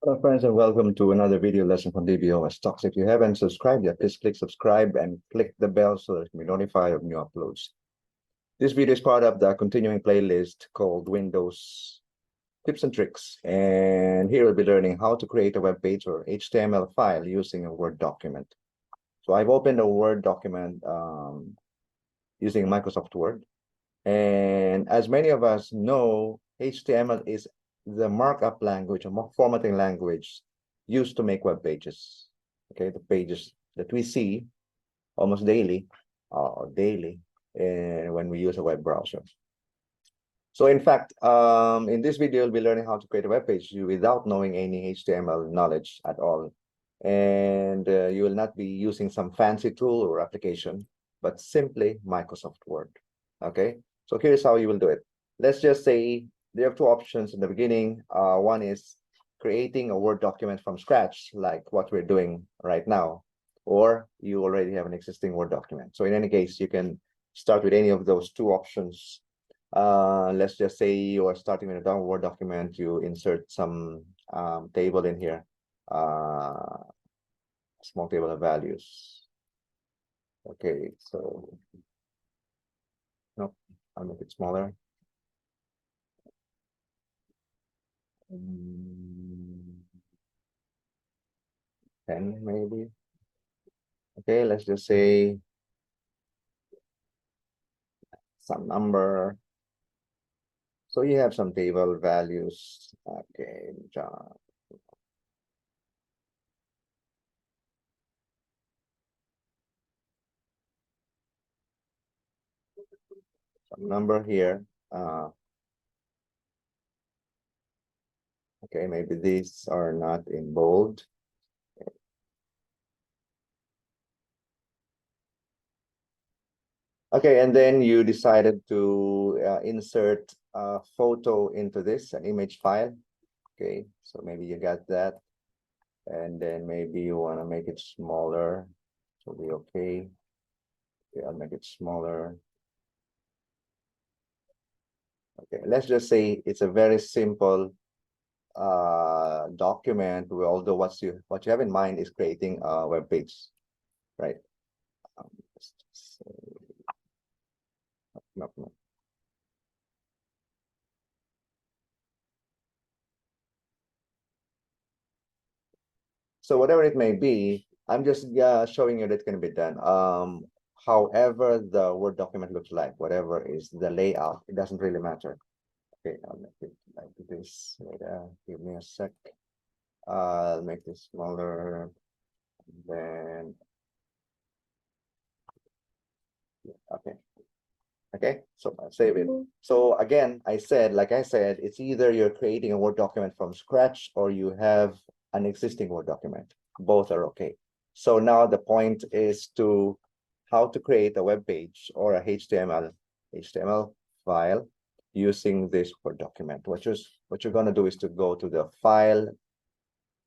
Hello friends and welcome to another video lesson from DBOS Talks. If you haven't subscribed yet, please click subscribe and click the bell so that you can be notified of new uploads. This video is part of the continuing playlist called Windows Tips and Tricks. And here we'll be learning how to create a web page or HTML file using a Word document. So I've opened a Word document using Microsoft Word. And as many of us know, HTML is the markup language or formatting language used to make web pages. Okay, the pages that we see almost daily or daily when we use a web browser. So in fact, in this video, we'll be learning how to create a web page without knowing any HTML knowledge at all. And you will not be using some fancy tool or application, but simply Microsoft Word. Okay, so here's how you will do it. Let's just say there are two options in the beginning. One is creating a Word document from scratch, like what we're doing right now, or you already have an existing Word document. So in any case, you can start with any of those two options. Let's just say you are starting with a Word document, you insert some table in here, small table of values. Okay, so no, I'll make it smaller. 10 maybe. Okay, let's just say some number. So you have some table values. Okay, John. Some number here. Okay, maybe these are not in bold. Okay, and then you decided to insert a photo into this, an image file. Okay, so maybe you got that. And then maybe you want to make it smaller. So be okay. Okay, I'll make it smaller. Okay, let's just say it's a very simple document, although what you have in mind is creating a web page, right? Let's just say, no. So whatever it may be, I'm just showing you that it can be done. However the Word document looks like, whatever is the layout, it doesn't really matter. Okay, I'll make it like this. Give me a sec. I'll make this smaller. Then, okay. Okay, so I'll save it. So again, like I said, it's either you're creating a Word document from scratch or you have an existing Word document. Both are okay. So now the point is to how to create a web page or a HTML file using this Word document. What you're going to do is to go to the File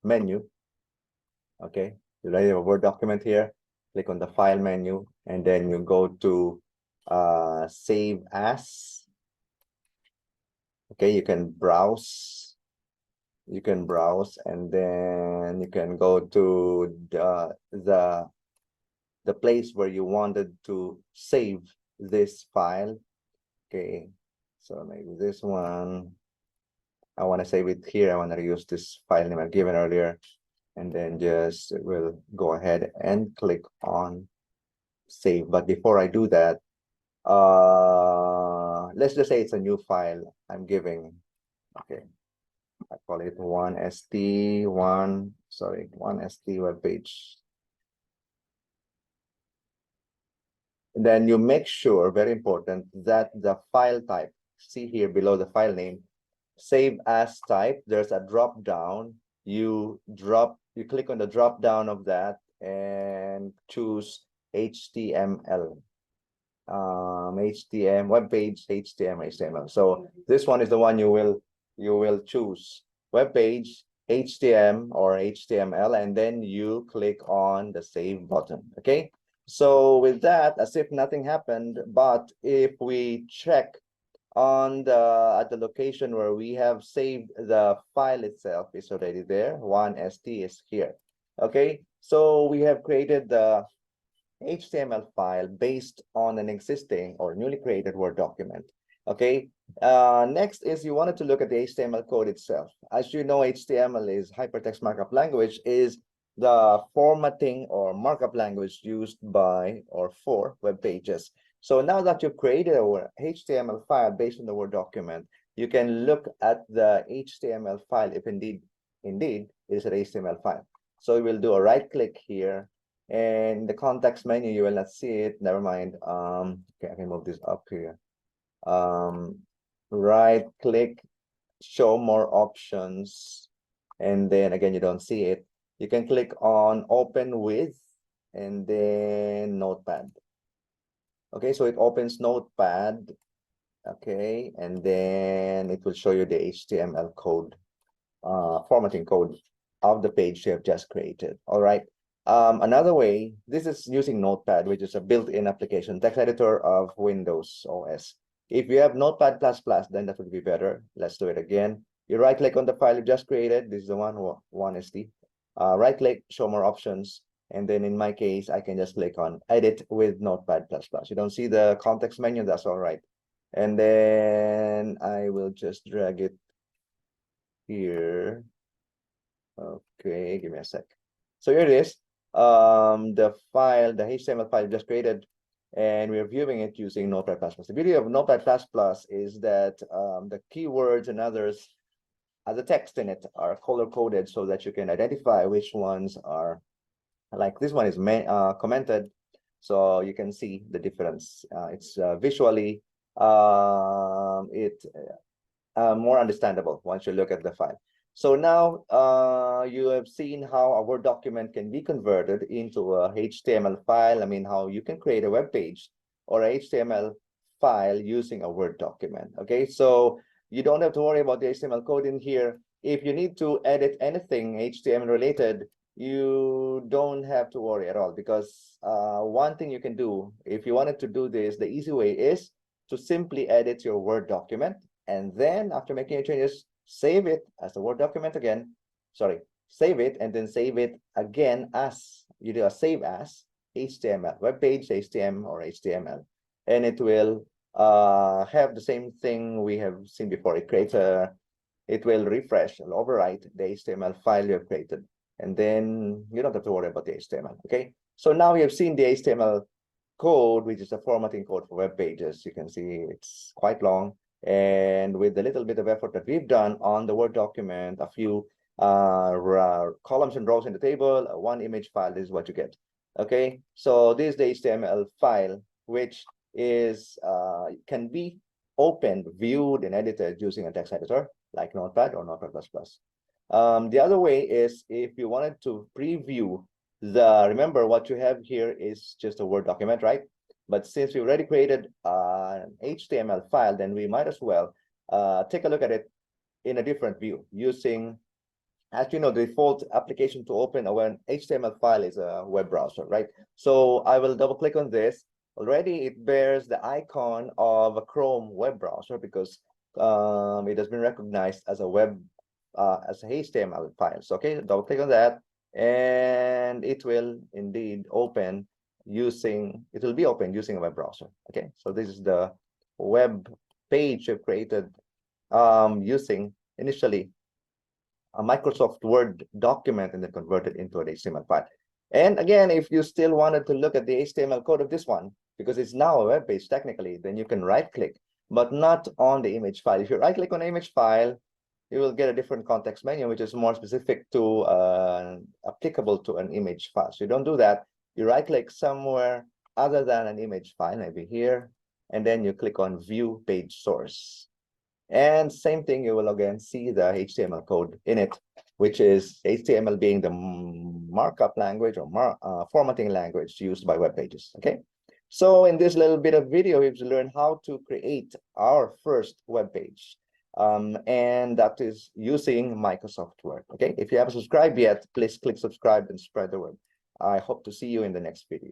menu. Okay, you already have a Word document here. Click on the File menu, and then you go to Save As. Okay, you can browse, and then you can go to the place where you wanted to save this file. Okay, so maybe this one, I want to save it here. I want to use this file name I've given earlier, and then just will go ahead and click on save. But before I do that, let's just say it's a new file I'm giving. Okay, I call it 1st web page. And then you make sure, very important, that the file type, see here below the file name, save as type, there's a drop down. You click on the drop down of that and choose HTML. HTML web page, HTML. So this one is the one you will choose, web page, HTML, and then you click on the save button. Okay, so with that, as if nothing happened, but if we check on the at the location where we have saved the file itself is already there. 1st is here. Okay, so we have created the HTML file based on an existing or newly created Word document. Okay, next is you wanted to look at the HTML code itself. As you know, HTML is hypertext markup language, is the formatting or markup language used by or for web pages. So now that you've created a HTML file based on the Word document, you can look at the HTML file if indeed it is an HTML file. So we'll do a right click here, and in the context menu you will not see it. Never mind. Okay, I can move this up here. Right click, show more options, and then again you don't see it. You can click on open with and then Notepad. Okay, so it opens Notepad. Okay, and then it will show you the HTML code, formatting code of the page you have just created. All right. Another way, this is using Notepad, which is a built-in application, text editor of Windows OS. If you have Notepad++, then that would be better. Let's do it again. You right-click on the file you just created. This is the one is the right-click, show more options, and then in my case, I can just click on Edit with Notepad++. You don't see the context menu, that's all right. And then I will just drag it here. Okay, give me a sec. So here it is. The file, the HTML file just created, and we're viewing it using Notepad++. The beauty of Notepad++ is that the keywords and others, the text in it, are color-coded so that you can identify which ones are, like this one is commented, so you can see the difference. It's visually more understandable once you look at the file. So now you have seen how a Word document can be converted into a HTML file. I mean, how you can create a web page or a HTML file using a Word document. Okay, so you don't have to worry about the HTML code in here. If you need to edit anything HTML related, you don't have to worry at all, because one thing you can do if you wanted to do this, the easy way is to simply edit your Word document, and then after making your changes, save it as a Word document again. Sorry, save it and then save it again as you do a save as HTML, web page HTML or HTML, and it will have the same thing we have seen before. It will refresh and overwrite the HTML file you have created, and then you don't have to worry about the HTML. Okay, so now we have seen the HTML code, which is a formatting code for web pages. You can see it's quite long, and with a little bit of effort that we've done on the Word document, a few columns and rows in the table, one image file, this is what you get. Okay, so this is the HTML file, which is can be opened, viewed, and edited using a text editor like Notepad or Notepad++. The other way is if you wanted to preview remember what you have here is just a Word document, right? But since we already created an HTML file, then we might as well take a look at it in a different view using, as you know, the default application to open an HTML file is a web browser, right? So I will double click on this. Already it bears the icon of a Chrome web browser because it has been recognized as a web as a HTML file. So okay, double click on that, and it will indeed open using a web browser. Okay, so this is the web page we've created using initially a Microsoft Word document and then converted into an HTML file. And again, if you still wanted to look at the HTML code of this one, because it's now a web page technically, then you can right click, but not on the image file. If you right click on the image file, you will get a different context menu, which is more specific to applicable to an image file. So you don't do that. You right click somewhere other than an image file, maybe here, and then you click on view page source. And same thing, you will again see the HTML code in it, which is HTML being the markup language or formatting language used by web pages. Okay, so in this little bit of video, we've learned how to create our first web page. And that is using Microsoft Word. Okay, if you haven't subscribed yet, please click subscribe and spread the word. I hope to see you in the next video.